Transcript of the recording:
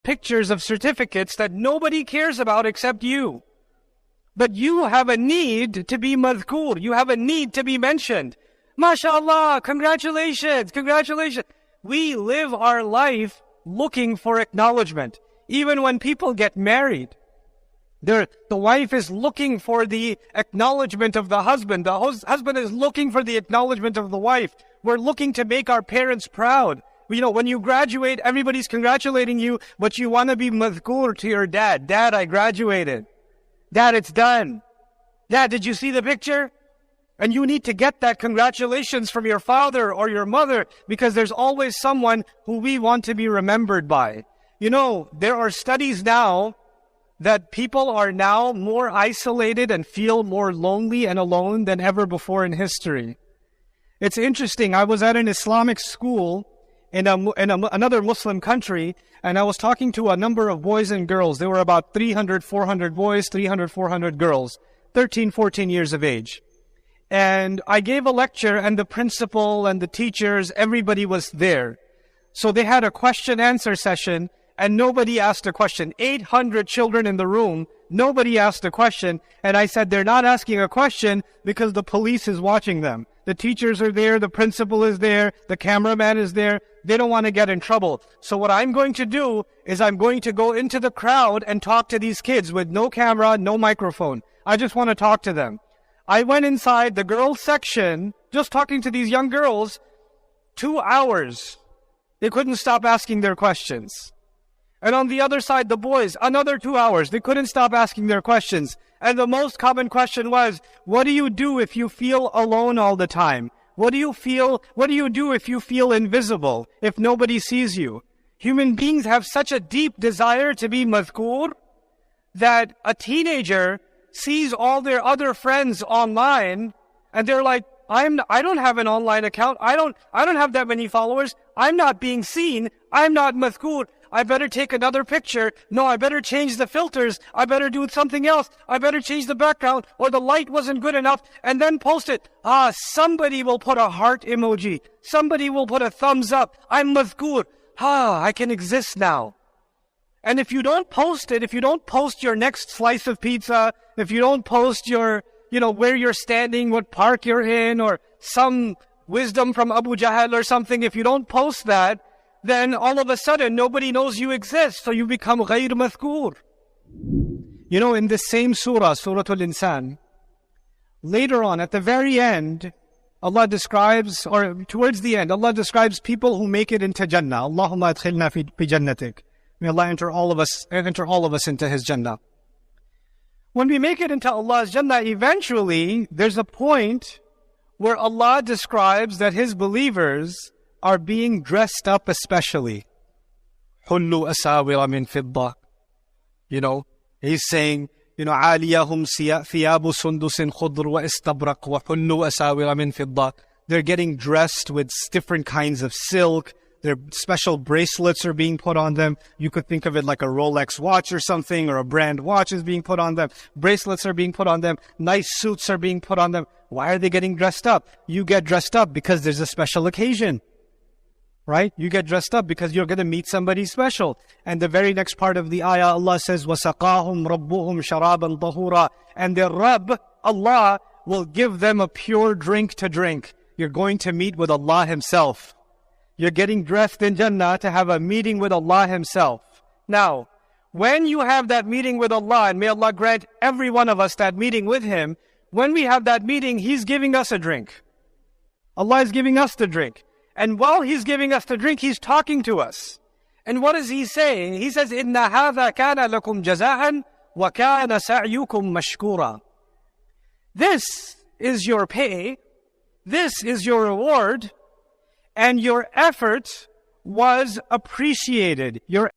pictures of certificates that nobody cares about except you. But you have a need to be madhkur. You have a need to be mentioned. MashaAllah, congratulations, congratulations. We live our life looking for acknowledgement. Even when people get married, the wife is looking for the acknowledgement of the husband. The husband is looking for the acknowledgement of the wife. We're looking to make our parents proud. You know, when you graduate, everybody's congratulating you, but you want to be madhkur to your dad. Dad, I graduated. Dad, it's done. Dad, did you see the picture? And you need to get that congratulations from your father or your mother, because there's always someone who we want to be remembered by. You know, there are studies now that people are now more isolated and feel more lonely and alone than ever before in history. It's interesting. I was at an Islamic school in another Muslim country, and I was talking to a number of boys and girls. There were about 300, 400 boys, 300, 400 girls, 13, 14 years of age. And I gave a lecture, and the principal and the teachers, everybody was there. So they had a question-answer session, and nobody asked a question. 800 children in the room, nobody asked a question. And I said, they're not asking a question because the police is watching them. The teachers are there, the principal is there, the cameraman is there. They don't want to get in trouble. So what I'm going to do is I'm going to go into the crowd and talk to these kids with no camera, no microphone. I just want to talk to them. I went inside the girls section, just talking to these young girls, 2 hours. They couldn't stop asking their questions. And on the other side, the boys, another 2 hours. They couldn't stop asking their questions. And the most common question was, what do you do if you feel alone all the time? What do you do if you feel invisible, if nobody sees you? Human beings have such a deep desire to be madhkur that a teenager sees all their other friends online and they're like, I don't have an online account. I don't have that many followers. I'm not being seen. I'm not madhkur. I better take another picture. No, I better change the filters. I better do something else. I better change the background, or the light wasn't good enough, and then post it. Somebody will put a heart emoji. Somebody will put a thumbs up. I'm madhkur. I can exist now. And if you don't post it, if you don't post your next slice of pizza, if you don't post your, where you're standing, what park you're in, or some wisdom from Abu Jahl or something, if you don't post that, then all of a sudden nobody knows you exist, so you become ghayr madhkur. In this same surah, Surah Al-Insan, later on, at the very end, Allah describes, or towards the end, Allah describes people who make it into Jannah. Allahumma adkhilna fi jannatik. May Allah enter all of us into His Jannah. When we make it into Allah's Jannah, eventually, there's a point where Allah describes that His believers are being dressed up especially. Hullu asawira min fidda. He's saying, عاليهم ثياب سندس خضر واستبرق وحلوا أساور من فضة. They're getting dressed with different kinds of silk. Their special bracelets are being put on them. You could think of it like a Rolex watch or something, or a brand watch is being put on them. Bracelets are being put on them. Nice suits are being put on them. Why are they getting dressed up? You get dressed up because there's a special occasion. Right? You get dressed up because you're going to meet somebody special. And the very next part of the ayah, Allah says, وَسَقَاهُمْ رَبُّهُمْ شَرَابًا طَهُورًا. And their Rabb, Allah, will give them a pure drink to drink. You're going to meet with Allah Himself. You're getting dressed in Jannah to have a meeting with Allah Himself. Now, when you have that meeting with Allah, and may Allah grant every one of us that meeting with Him, when we have that meeting, He's giving us a drink. Allah is giving us the drink. And while He's giving us the drink, He's talking to us. And what is He saying? He says, إِنَّ هَذَا كَانَ لَكُمْ جَزَاءً وَكَانَ سَعْيُكُمْ مَشْكُورًا. This is your pay. This is your reward. And your effort was appreciated. Your